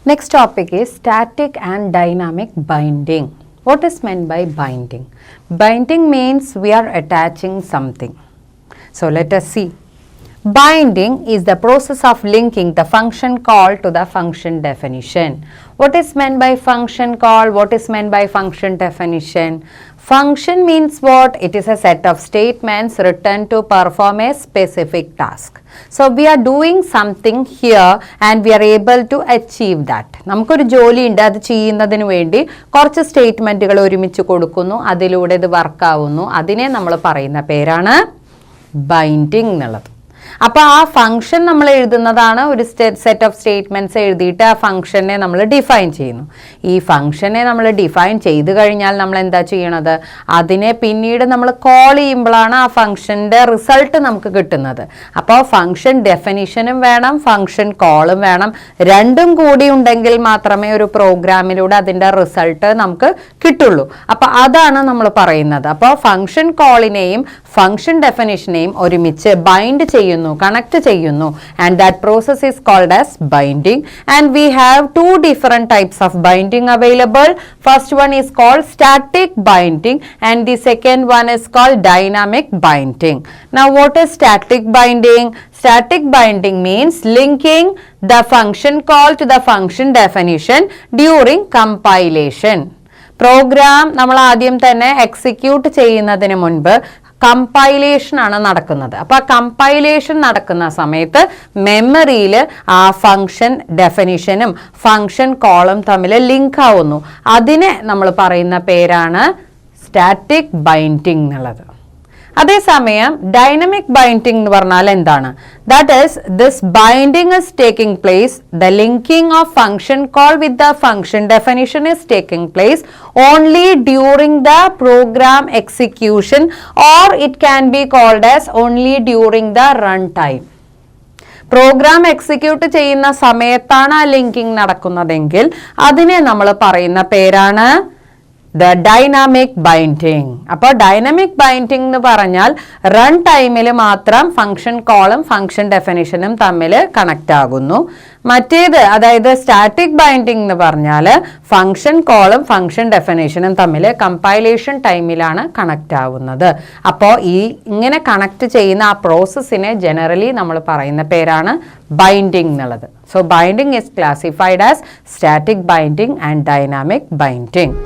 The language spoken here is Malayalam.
Next topic is static and dynamic binding. What is meant by binding? Binding means we are attaching something. So let us see. Binding is the process of linking the function call to the function definition. What is meant by function call? What is meant by function definition? Function means what? It is a set of statements written to perform a specific task. So we are doing something here and we are able to achieve that. നമുക്കൊരു ജോലി ഉണ്ട്, അത് ചെയ്യുന്നതിന് വേണ്ടി കുറച്ച് സ്റ്റേറ്റ്മെൻറ്റുകൾ ഒരുമിച്ച് കൊടുക്കുന്നു, അതിലൂടെ ഇത് വർക്കാവുന്നു. അതിനെ നമ്മൾ പറയുന്ന പേരാണ് ബൈൻഡിങ് എന്നുള്ളത്. അപ്പോൾ ആ ഫംഗ്ഷൻ നമ്മൾ എഴുതുന്നതാണ്, ഒരു സെറ്റ് ഓഫ് സ്റ്റേറ്റ്മെൻറ്റ്സ് എഴുതിയിട്ട് ആ ഫംഗ്ഷനെ നമ്മൾ ഡിഫൈൻ ചെയ്യുന്നു. ഈ ഫംഗ്ഷനെ നമ്മൾ ഡിഫൈൻ ചെയ്ത് കഴിഞ്ഞാൽ നമ്മൾ എന്താ ചെയ്യണത്? അതിനെ പിന്നീട് നമ്മൾ കോൾ ചെയ്യുമ്പോഴാണ് ആ ഫംഗ്ഷൻ്റെ റിസൾട്ട് നമുക്ക് കിട്ടുന്നത്. അപ്പോൾ ഫംഗ്ഷൻ ഡെഫിനിഷനും വേണം, ഫംഗ്ഷൻ കോളും വേണം. രണ്ടും കൂടി ഉണ്ടെങ്കിൽ മാത്രമേ ഒരു പ്രോഗ്രാമിലൂടെ അതിൻ്റെ റിസൾട്ട് നമുക്ക് കിട്ടുള്ളൂ. അപ്പോൾ അതാണ് നമ്മൾ പറയുന്നത്. അപ്പോൾ ഫംഗ്ഷൻ കോളിനെയും ഫംഗ്ഷൻ ഡെഫിനിഷനെയും ഒരുമിച്ച് ബൈൻഡ് ചെയ്യുന്നു, connect ചെയ്യുന്നു, and that process is called as binding. And we have two different types of binding available. First one is called static binding and the second one is called dynamic binding. Now what is static binding? Static binding means linking the function call to the function definition during compilation. Program നമ്മൾ ആദ്യം തന്നെ എക്സിക്യൂട്ട് ചെയ്യുന്നതിന് മുൻപ് കമ്പൈലേഷൻ ആണ് നടക്കുന്നത്. അപ്പോൾ ആ കമ്പൈലേഷൻ നടക്കുന്ന സമയത്ത് മെമ്മറിയിൽ ആ ഫംഗ്ഷൻ ഡെഫിനിഷനും ഫംഗ്ഷൻ കോളും തമ്മിൽ ലിങ്ക് ആവുന്നു. അതിനെ നമ്മൾ പറയുന്ന പേരാണ് സ്റ്റാറ്റിക് ബൈൻഡിങ് എന്നുള്ളത്. അതേസമയം ഡൈനമിക് ബൈൻഡിങ് എന്ന് പറഞ്ഞാൽ എന്താണ്? That is this binding is taking place, the linking of function call with the function definition is taking place only during the program execution or it can be called as only during the run time. Program execute ചെയ്യുന്ന സമയത്താണ് ആ ലിങ്കിങ് നടക്കുന്നതെങ്കിൽ അതിനെ നമ്മൾ പറയുന്ന പേരാണ് ദ ഡൈനാമിക് ബൈൻഡിങ്. അപ്പോൾ ഡൈനാമിക് ബൈൻഡിങ് എന്ന് പറഞ്ഞാൽ റൺ ടൈമിൽ മാത്രം ഫംഗ്ഷൻ കോളും ഫംഗ്ഷൻ ഡെഫിനിഷനും തമ്മിൽ കണക്റ്റ് ആകുന്നു. മറ്റേത്, അതായത് സ്റ്റാറ്റിക് ബൈൻഡിങ് എന്ന് പറഞ്ഞാൽ ഫംഗ്ഷൻ കോളും ഫംഗ്ഷൻ ഡെഫിനിഷനും തമ്മിൽ കമ്പൈലേഷൻ ടൈമിലാണ് കണക്റ്റ് ആവുന്നത്. അപ്പോൾ ഇങ്ങനെ കണക്റ്റ് ചെയ്യുന്ന ആ പ്രോസസ്സിനെ ജനറലി നമ്മൾ പറയുന്ന പേരാണ് ബൈൻഡിങ് എന്നുള്ളത്. So binding is classified as static binding and dynamic binding.